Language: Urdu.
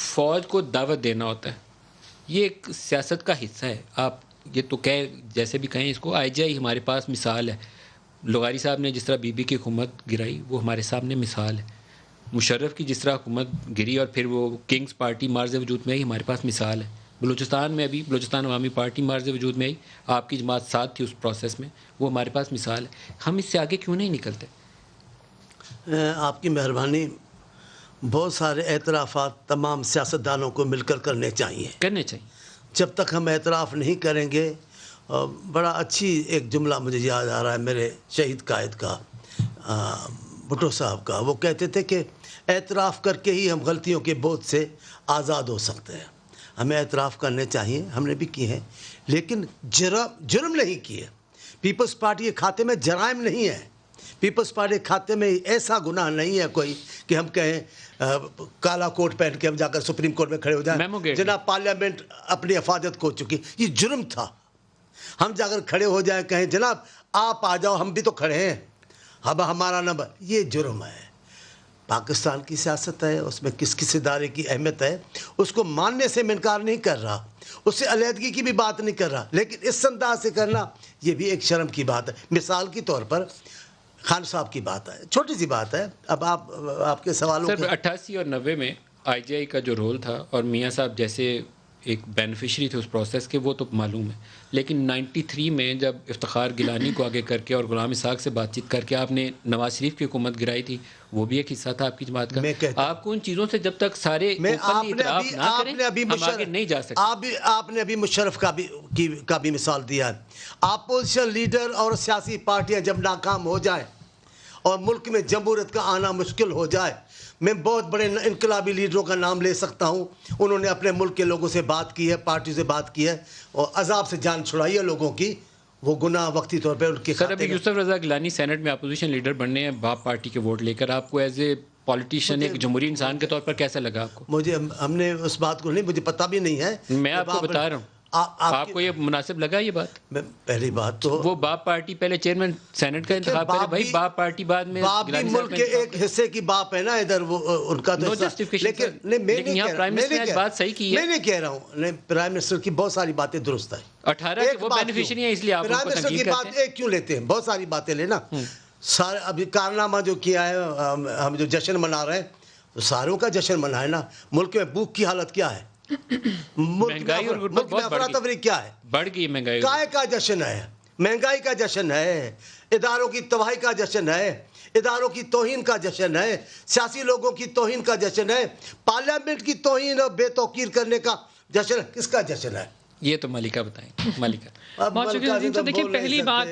فوج کو دعوت دینا ہوتا ہے، یہ ایک سیاست کا حصہ ہے. آپ یہ تو جیسے بھی کہیں اس کو، آئی جی آئی ہمارے پاس مثال ہے. لغاری صاحب نے جس طرح بی بی کی حکومت گرائی وہ ہمارے سامنے مثال ہے. مشرف کی جس طرح حکومت گری اور پھر وہ کنگز پارٹی مارز وجود میں آئی ہمارے پاس مثال ہے. بلوچستان میں ابھی بلوچستان عوامی پارٹی مارز وجود میں آئی، آپ کی جماعت ساتھ تھی اس پروسیس میں، وہ ہمارے پاس مثال ہے. ہم اس سے آگے کیوں نہیں نکلتے؟ آپ کی مہربانی. بہت سارے اعترافات تمام سیاستدانوں کو مل کر کرنے چاہیے. جب تک ہم اعتراف نہیں کریں گے، بڑا اچھی ایک جملہ مجھے یاد آ رہا ہے میرے شہید قائد کا، بھٹو صاحب کا. وہ کہتے تھے کہ اعتراف کر کے ہی ہم غلطیوں کے بوجھ سے آزاد ہو سکتے ہیں. ہمیں اعتراف کرنے چاہیے، ہم نے بھی کیے ہیں، لیکن جرم نہیں کیے. پیپلز پارٹی کے کھاتے میں جرائم نہیں ہے. پیپلز پارٹی کے کھاتے میں ایسا گناہ نہیں ہے کوئی کہ ہم کہیں کالا کوٹ پہن کے ہم جا کر سپریم کورٹ میں کھڑے ہو جائیں جناب پارلیمنٹ اپنی افادیت کھو چکی. یہ جرم تھا. ہم جا کر کھڑے ہو جائیں کہیں جناب آپ آ جاؤ، ہم بھی تو کھڑے ہیں، اب ہمارا نمبر، یہ جرم ہے. پاکستان کی سیاست ہے، اس میں کس کس ادارے کی اہمیت ہے، اس کو ماننے سے میں انکار نہیں کر رہا، اس سے علیحدگی کی بھی بات نہیں کر رہا، لیکن اس انداز سے کرنا یہ بھی ایک شرم کی بات ہے. مثال کے طور پر خان صاحب کی بات ہے، چھوٹی سی بات ہے. اب آپ کے سوالوں سر 88 اور 90 میں آئی جی آئی کا جو رول تھا، اور میاں صاحب جیسے ایک بینیفیشری تھے اس پروسیس کے، وہ تو معلوم ہے. لیکن 93 میں جب افتخار گیلانی کو آگے کر کے اور غلام اسحاق سے بات چیت کر کے آپ نے نواز شریف کی حکومت گرائی تھی، وہ بھی ایک حصہ تھا آپ کی جماعت کا. آپ کو ان چیزوں سے جب تک سارے اعتراف نہ کریں ہم آگے نہیں جا سکتے. آپ نے ابھی مشرف کا بھی مثال دیا ہے. اپوزیشن لیڈر اور سیاسی پارٹیاں جب ناکام ہو جائیں اور ملک میں جمہوریت کا آنا مشکل ہو جائے، میں بہت بڑے انقلابی لیڈروں کا نام لے سکتا ہوں. انہوں نے اپنے ملک کے لوگوں سے بات کی ہے، پارٹی سے بات کی ہے اور عذاب سے جان چھڑائی ہے لوگوں کی. وہ گناہ وقتی طور پہ ان کے سر ابھی یوسف رضا گیلانی سینٹ میں اپوزیشن لیڈر بننے ہیں باپ پارٹی کے ووٹ لے کر. آپ کو ایز اے پولیٹیشین ایک جمہوری انسان کے طور پر کیسا لگا آپ کو؟ ہم نے اس بات کو نہیں، مجھے پتہ بھی نہیں ہے. میں آپ کو بتا رہا ہوں، آپ کو یہ مناسب لگا یہ بات؟ پہلی بات تو وہ باپ پارٹی پہلے چیئرمین سینٹ کا انتخاب کرے، بھائی باپ پارٹی بعد میں باپ بھی ملک کے ایک حصے کی باپ ہے نا ادھر، وہ ان کا تو لیکن یہاں پرائم منسٹر نے بات صحیح کی ہے. میں نہیں کہہ رہا ہوں، پرائم منسٹر کی بہت ساری باتیں درست ہیں. 18 کے وہ بینیفیشری ہیں، اس لیے آپ ان کو تنقید کرتے ہیں. پرائم منسٹر کی بات ایک کیوں لیتے ہیں؟ بہت ساری باتیں لینا. سارے ابھی کارنامہ جو کیا ہے، ہم جو جشن منا رہے ہیں تو ساروں کا جشن منائے نا. ملک میں بھوک کی حالت کیا ہے، ملک میں افراتفری کیا ہے، بڑھ گئی مہنگائی. کائے کا جشن ہے، مہنگائی کا جشن ہے، اداروں کی تباہی کا جشن ہے، اداروں کی توہین کا جشن ہے، سیاسی لوگوں کی توہین کا جشن ہے، پارلیمنٹ کی توہین اور بے توقیر کرنے کا جشن. کس کا جشن ہے؟ یہ تو ملکہ بتائیں. ملکہ دیکھیں پہلی بات